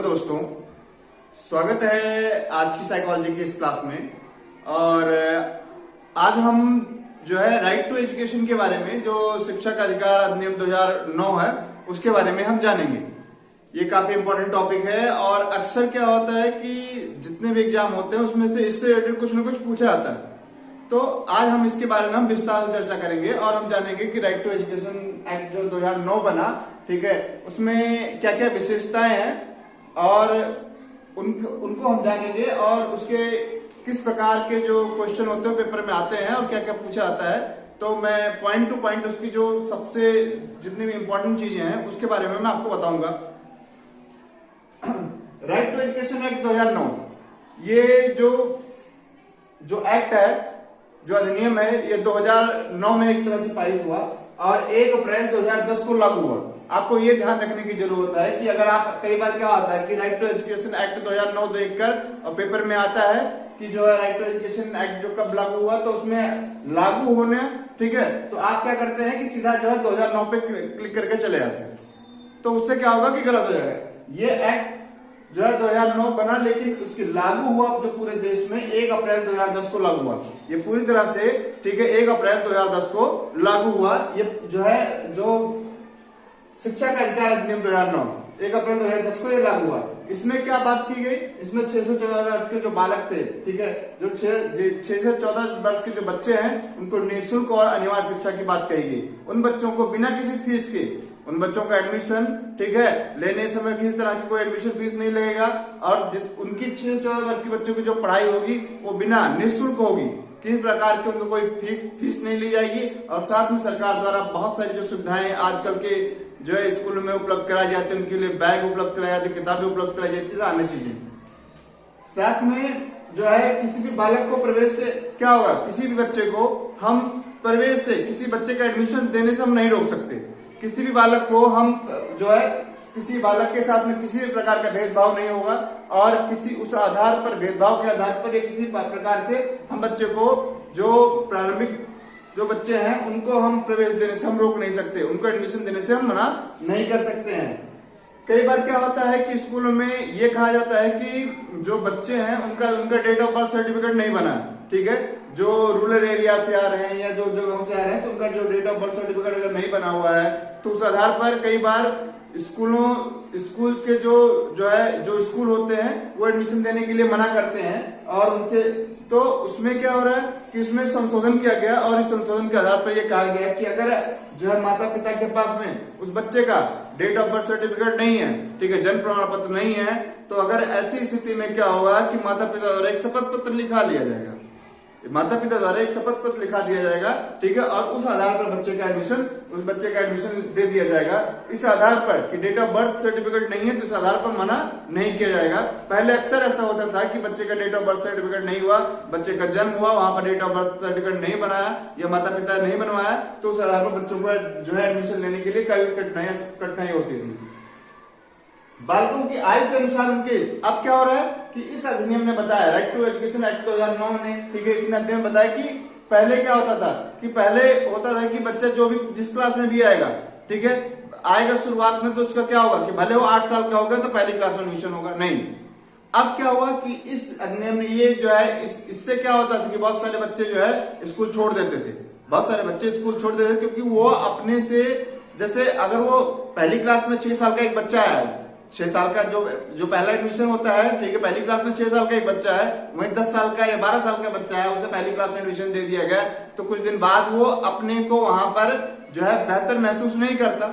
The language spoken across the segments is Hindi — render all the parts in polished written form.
दोस्तों, स्वागत है आज की साइकोलॉजी की इस क्लास में। और आज हम जो है राइट टू एजुकेशन के बारे में, जो शिक्षा का अधिकार अधिनियम 2009 है, उसके बारे में हम जानेंगे। ये काफी इंपॉर्टेंट टॉपिक है और अक्सर क्या होता है कि जितने भी एग्जाम होते हैं उसमें से इससे रिलेटेड कुछ ना कुछ पूछा जाता है। तो आज हम इसके बारे में हम विस्तार से चर्चा करेंगे और हम जानेंगे कि राइट टू एजुकेशन एक्ट जो 2009 बना, ठीक है, उसमें क्या क्या विशेषताएं हैं और उनको हम जानेंगे और उसके किस प्रकार के जो क्वेश्चन होते हैं पेपर में आते हैं और क्या क्या पूछा जाता है। तो मैं पॉइंट टू पॉइंट उसकी जो सबसे जितनी भी इंपॉर्टेंट चीजें हैं उसके बारे में मैं आपको बताऊंगा। राइट टू एजुकेशन एक्ट 2009, ये जो एक्ट है, जो अधिनियम है, ये 2009 में एक तरह से पारित हुआ और 1 अप्रैल 2010 को लागू हुआ। आपको ये ध्यान रखने की जरूरत है कि अगर आप कई बार क्या होता है कि राइट टू एजुकेशन एक्ट 2009 देखकर और पेपर में आता है कि जो है राइट टू एजुकेशन एक्ट जो कब लागू हुआ, तो उसमें लागू होने, ठीक है, तो आप क्या करते हैं कि सीधा जो है 2009 पे क्लिक करके चले जाते हैं। तो उससे क्या होगा कि गलत हो जाएगा। ये एक्ट जो है 2009 बना, लेकिन उसकी लागू हुआ जो पूरे देश में 1 अप्रैल 2010 को लागू हुआ। ये पूरी तरह से, ठीक है, 1 अप्रैल 2010 को लागू हुआ। ये जो है जो शिक्षा का अधिकार अधिनियम 2009 1 अप्रैल 2010 को ये लागू हुआ। इसमें क्या बात की गई, इसमें 6 से 14 वर्ष के जो बालक थे, ठीक है, जो 6 से 14 वर्ष के जो बच्चे हैं, उनको निःशुल्क और अनिवार्य शिक्षा की बात कही गई। उन बच्चों को बिना किसी फीस के, उन बच्चों का एडमिशन, ठीक है, लेने समय किसी तरह की कोई एडमिशन फीस नहीं लगेगा और उनकी 6 से 14 वर्ष के बच्चों की जो पढ़ाई होगी वो बिना निःशुल्क होगी। किसी प्रकार की उनको कोई फीस नहीं ली जाएगी। और साथ में सरकार द्वारा बहुत सारी जो सुविधाएं आजकल के जो है स्कूलों में उपलब्ध कराई जाती है, उनके लिए बैग उपलब्ध कराए जाते, किताबें उपलब्ध कराई जाती है, अन्य चीजें। साथ में जो है किसी भी बालक को प्रवेश से क्या होगा, किसी भी बच्चे को हम प्रवेश से, किसी बच्चे का एडमिशन देने से हम नहीं रोक सकते। किसी भी बालक को हम जो है किसी बालक के साथ में किसी भी प्रकार का भेदभाव नहीं होगा और किसी उस आधार पर, भेदभाव के आधार पर या किसी प्रकार से हम बच्चे को, जो प्रारंभिक जो बच्चे हैं, उनको हम प्रवेश देने से हम रोक नहीं सकते, उनको एडमिशन देने से हम मना नहीं कर सकते हैं। कई बार क्या होता है कि स्कूलों में ये कहा जाता है कि जो बच्चे हैं उनका डेट ऑफ बर्थ सर्टिफिकेट नहीं बना, ठीक है, जो रूरल एरिया से आ रहे हैं या जो जगहों से आ रहे हैं, तो उनका जो डेट ऑफ बर्थ सर्टिफिकेट अगर नहीं बना हुआ है, तो उस आधार पर कई बार स्कूल के जो स्कूल होते हैं वो एडमिशन देने के लिए मना करते हैं और उनसे, तो उसमें क्या हो रहा है कि इसमें संशोधन किया गया और इस संशोधन के आधार पर यह कहा गया कि अगर जो है माता पिता के पास में उस बच्चे का डेट ऑफ बर्थ सर्टिफिकेट नहीं है, ठीक है, जन्म प्रमाण पत्र नहीं है, तो अगर ऐसी स्थिति में क्या होगा कि माता पिता द्वारा एक शपथ पत्र लिखा लिया जाएगा, माता पिता द्वारा एक शपथ पत्र लिखा दिया जाएगा, ठीक है, और उस आधार पर उस बच्चे का एडमिशन दे दिया जाएगा। इस आधार पर कि डेट ऑफ बर्थ सर्टिफिकेट नहीं है तो इस आधार पर मना नहीं किया जाएगा। पहले अक्सर ऐसा होता था कि बच्चे का डेट ऑफ बर्थ सर्टिफिकेट नहीं हुआ, बच्चे का जन्म हुआ, वहां पर डेट ऑफ बर्थ सर्टिफिकेट नहीं बनाया या माता पिता नहीं बनवाया, तो उस आधार पर बच्चों को जो है एडमिशन लेने के लिए काफी कठिनाई होती थी। बालकों की आयु के अनुसार उनके, अब क्या हो रहा है कि इस अधिनियम ने बताया, राइट टू एजुकेशन एक्ट 2009 ने, ठीक है, इसने अधिनियम बताया कि पहले क्या होता था कि पहले होता था कि बच्चा जो भी जिस क्लास में भी आएगा, ठीक है, आएगा शुरुआत में, तो उसका क्या होगा कि भले वो 8 साल का होगा तो पहली क्लास में एडमिशन होगा, नहीं। अब क्या हुआ कि इस अधिनियम में ये जो है इससे क्या होता था कि बहुत सारे बच्चे जो है स्कूल छोड़ देते थे, बहुत सारे बच्चे स्कूल छोड़ देते थे क्योंकि वो अपने से, जैसे अगर वो पहली क्लास में 6 साल का एक बच्चा है, 6 साल का जो पहला एडमिशन होता है, ठीक है, पहली क्लास में 6 साल का एक बच्चा है, वहीं 10 साल का या 12 साल का बच्चा है, उसे पहली क्लास में एडमिशन दे दिया गया, तो कुछ दिन बाद वो अपने को वहां पर जो है बेहतर महसूस नहीं करता,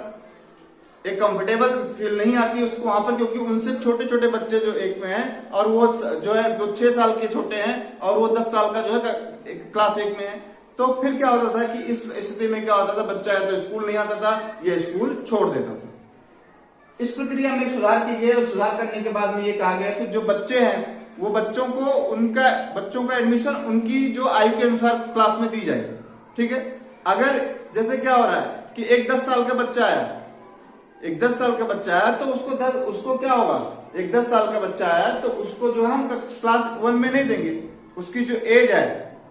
एक कंफर्टेबल फील नहीं आती उसको वहां पर, क्योंकि उनसे छोटे छोटे बच्चे जो एक में हैं और वो जो है 6 साल के छोटे हैं और वो 10 साल का जो है क्लास 1 में है। तो फिर क्या होता था कि इस स्थिति में क्या होता था, बच्चा है तो स्कूल नहीं आता था या स्कूल छोड़ देता था। इस प्रक्रिया में सुधार की गई और सुधार करने के बाद में ये कहा गया कि जो बच्चे हैं वो बच्चों का एडमिशन उनकी जो आयु के अनुसार क्लास में दी जाएगी, ठीक है। अगर जैसे क्या हो रहा है कि एक 10 साल का बच्चा है, एक 10 साल का बच्चा है, तो उसको क्या होगा, एक 10 साल का बच्चा है तो उसको जो है हम क्लास 1 में नहीं देंगे, उसकी जो एज है,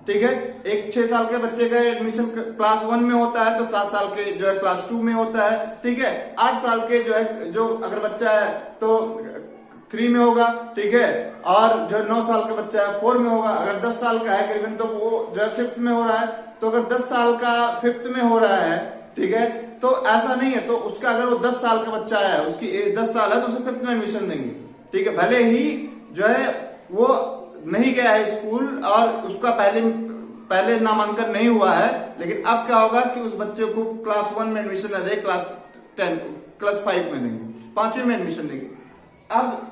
ठीक है, एक 6 साल के बच्चे का एडमिशन क्लास 1 में होता है तो 7 साल के जो है क्लास 2 में होता है, ठीक है। 8 साल के जो है, जो अगर बच्चा है तो 3 में होगा, ठीक है। और जो 9 साल का बच्चा है 4 में होगा। अगर 10 साल का है करीबन तो वो जो है 5th में हो रहा है। तो अगर 10 साल का 5th में हो रहा है, ठीक है, तो ऐसा नहीं है। तो उसका अगर वो 10 साल का बच्चा है, उसकी एज 10 साल है, तो उसे 5th में एडमिशन देंगे, ठीक है। भले ही जो है वो नहीं गया है स्कूल और उसका पहले नामांकन नहीं हुआ है, लेकिन अब क्या होगा कि उस बच्चे को क्लास 1 में एडमिशन न दे, क्लास 5 में देंगे, 5वीं में एडमिशन देंगे। अब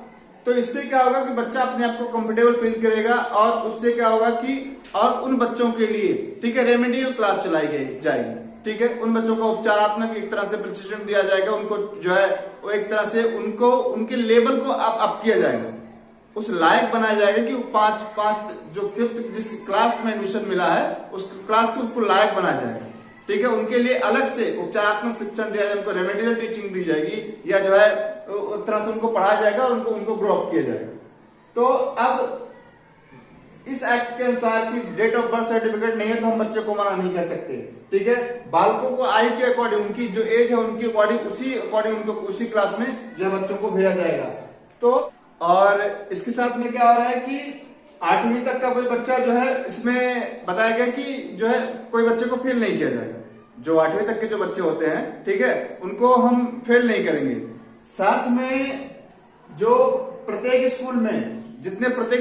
तो इससे क्या होगा कि बच्चा अपने आप को कंफर्टेबल फील करेगा और उससे क्या होगा कि और उन बच्चों के लिए, ठीक है, रेमेडियल क्लास चलाई जाएगी, ठीक है। उन बच्चों को उपचारात्मक एक तरह से प्रशिक्षण दिया जाएगा, उनको जो है वो एक तरह से उनको उनके लेवल को अप किया जाएगा, उस लायक बनाया जाएगा कि पांच जो 5th जिस क्लास में एडमिशन मिला है उस क्लास को उसको लायक बनाया जाएगा, ठीक है। उनके लिए अलग से उपचारात्मक शिक्षण दिया जाएगा, उनको रेमेडियल टीचिंग दी जाएगी या जो है उस तरह से उनको पढ़ाया जाएगा और उनको ग्रो अप किया जाएगा। तो अब इस एक्ट के अनुसार की डेट ऑफ बर्थ सर्टिफिकेट नहीं है तो हम बच्चे को मना नहीं कर सकते, ठीक है। बालकों को आयु के अकॉर्डिंग, उनकी जो एज है उनकी अकॉर्डिंग, उसी अकॉर्डिंग उनको उसी क्लास में जो है बच्चों को भेजा जाएगा। तो और इसके साथ में क्या हो रहा है कि 8वीं तक का कोई बच्चा जो है, इसमें बताया गया कि जो है कोई बच्चे को फेल नहीं किया जाएगा। जो 8वीं तक के जो बच्चे होते हैं, ठीक है, उनको हम फेल नहीं करेंगे। साथ में जो प्रत्येक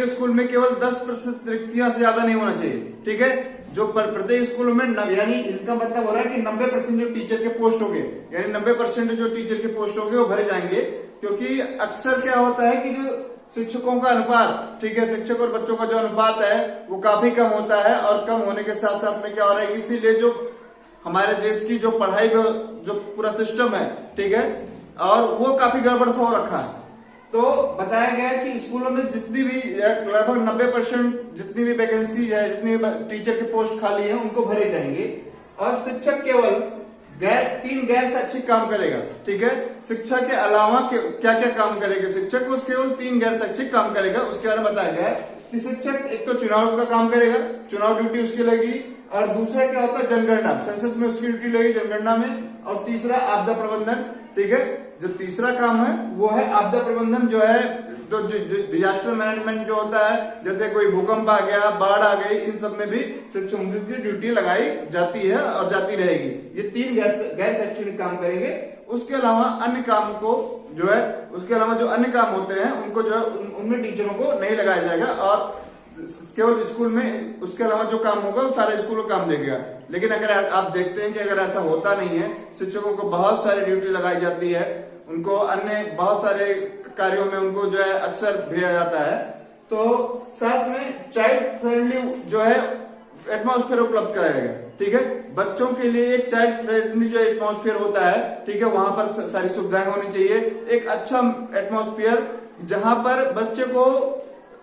स्कूल में केवल 10% रिक्तियां से ज्यादा नहीं होना चाहिए, ठीक है। जो प्रत्येक स्कूल में यानी इसका मतलब हो रहा है कि 90% जो टीचर के पोस्ट होंगे, यानी 90% जो टीचर के पोस्ट होंगे वो भरे जाएंगे। क्योंकि अक्सर क्या होता है कि जो शिक्षकों का अनुपात, ठीक है, शिक्षक और बच्चों का जो अनुपात है वो काफी कम होता है और कम होने के साथ साथ में क्या हो रहा है, इसीलिए जो हमारे देश की जो पढ़ाई का जो पूरा सिस्टम है, ठीक है, और वो काफी गड़बड़ सा हो रखा है। तो बताया गया है कि स्कूलों में जितनी भी लगभग 90% जितनी भी वैकेंसी है, जितनी भी टीचर के पोस्ट खाली है उनको भरे जाएंगे। और शिक्षक केवल 3 गैर शैक्षिक काम करेगा, ठीक है। शिक्षा के अलावा क्या क्या काम करेगा शिक्षक, उस केवल 3 गैर शैक्षिक काम करेगा। उसके बारे में बताया गया है कि शिक्षक एक तो चुनाव का काम करेगा, चुनाव ड्यूटी उसकी लगेगी, और दूसरा क्या होता है जनगणना, सेंसस में उसकी ड्यूटी लगेगी जनगणना में, और तीसरा आपदा प्रबंधन, ठीक है। जो तीसरा काम है वो है आपदा प्रबंधन, जो है तो डिजास्टर मैनेजमेंट जो होता है, जैसे कोई भूकंप आ गया, बाढ़ आ गई, इन सब में भी शिक्षकों की ड्यूटी लगाई जाती है और जाती रहेगी। ये 3 गैर शैक्षणिक काम करेंगे। उसके अलावा अन्य काम को जो है, उसके अलावा जो अन्य काम होते हैं उनको जो है उनमें टीचरों को नहीं लगाया जाएगा और केवल स्कूल में उसके अलावा जो काम होगा वो सारे स्कूल को काम देगा। लेकिन अगर आप देखते हैं कि अगर ऐसा होता नहीं है, शिक्षकों को बहुत सारी ड्यूटी लगाई जाती है, उनको अन्य बहुत सारे कार्यों में उनको जो है अक्सर भेजा जाता है। तो साथ में चाइल्ड फ्रेंडली जो है एटमॉस्फेयर उपलब्ध कराया गया, ठीक है। बच्चों के लिए एक चाइल्ड फ्रेंडली जो एटमॉस्फेयर होता है, ठीक है, वहां पर सारी सुविधाएं होनी चाहिए। एक अच्छा एटमॉस्फेयर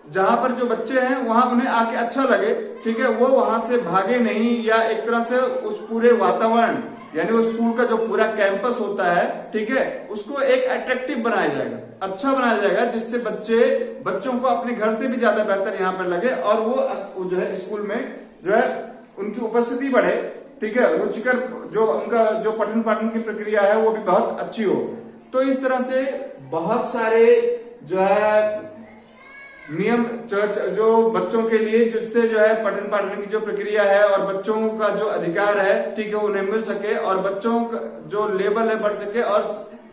जहां पर जो बच्चे हैं वहां उन्हें आके अच्छा लगे, ठीक है, वो वहां से भागे नहीं, या एक तरह से उस पूरे वातावरण यानी उस स्कूल का जो पूरा कैंपस होता है, ठीक है, उसको एक अट्रैक्टिव बनाया जाएगा, अच्छा बनाया जाएगा, जिससे बच्चों को अपने घर से भी ज्यादा बेहतर यहाँ पर लगे और वो जो है स्कूल में जो है उनकी उपस्थिति बढ़े, ठीक है, रुचिकर जो उनका जो पठन पाठन की प्रक्रिया है वो भी बहुत अच्छी हो। तो इस तरह से बहुत सारे जो है नियम जो बच्चों के लिए, जिससे जो है पठन पाठन की जो प्रक्रिया है और बच्चों का जो अधिकार है, ठीक है, उन्हें मिल सके और बच्चों का जो लेवल है बढ़ सके और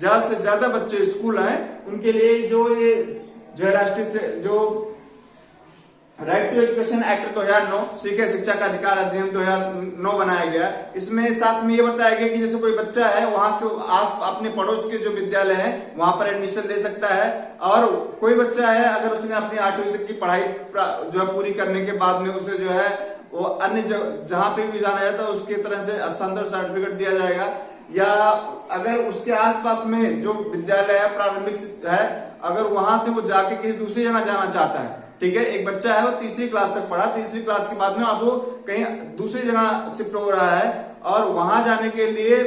ज्यादा से ज्यादा बच्चे स्कूल आए। उनके लिए जो ये जो है राष्ट्रीय जो राइट टू एजुकेशन एक्ट 2009, ठीक है, शिक्षा का अधिकार अधिनियम 2009 बनाया गया। इसमें साथ में ये बताया गया कि जैसे कोई बच्चा है वहां के अपने पड़ोस के जो विद्यालय है वहां पर एडमिशन ले सकता है, और कोई बच्चा है अगर उसने अपनी 8वीं तक की पढ़ाई जो है पूरी करने के बाद में उसे जो है वो अन्य जहां पे भी जाना है तो उसके तरह से स्थानांतरण सर्टिफिकेट दिया जाएगा। या अगर उसके आसपास में जो विद्यालय है प्रारंभिक है, अगर वहां से वो जाके किसी दूसरी जगह जाना चाहता है, ठीक है, एक बच्चा है वो 3री क्लास तक पढ़ा, 3री क्लास के बाद में अब वो कहीं दूसरी जगह शिफ्ट हो रहा है और वहां जाने के लिए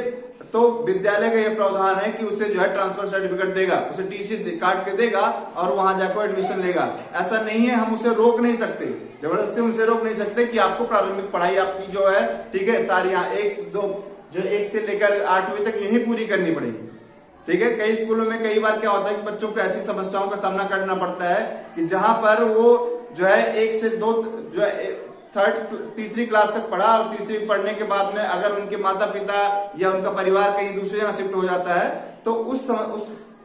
तो विद्यालय का ये प्रावधान है कि उसे जो है ट्रांसफर सर्टिफिकेट देगा, उसे टीसी काट के देगा और वहां जाकर एडमिशन लेगा। ऐसा नहीं है, हम उसे रोक नहीं सकते, जबरदस्ती उनसे रोक नहीं सकते कि आपको प्रारंभिक पढ़ाई आपकी जो है, ठीक है, सारी यहाँ 1 से लेकर 8वीं तक यही पूरी करनी पड़ेगी। ठीक है। कई स्कूलों में कई बार क्या होता है कि बच्चों को ऐसी समस्याओं का सामना करना पड़ता है कि जहां पर वो जो है 1 से 2 जो है तीसरी क्लास तक पढ़ा और तीसरी पढ़ने के बाद में अगर उनके माता पिता या उनका परिवार कहीं दूसरी जगह शिफ्ट हो जाता है तो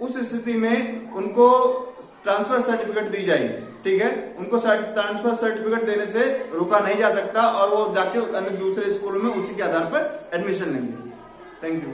उस स्थिति में उनको ट्रांसफर सर्टिफिकेट दी जाएगी। ठीक है, उनको ट्रांसफर सर्टिफिकेट देने से रोका नहीं जा सकता और वो जाके दूसरे स्कूल में उसी के आधार पर एडमिशन लेंगे। Thank you.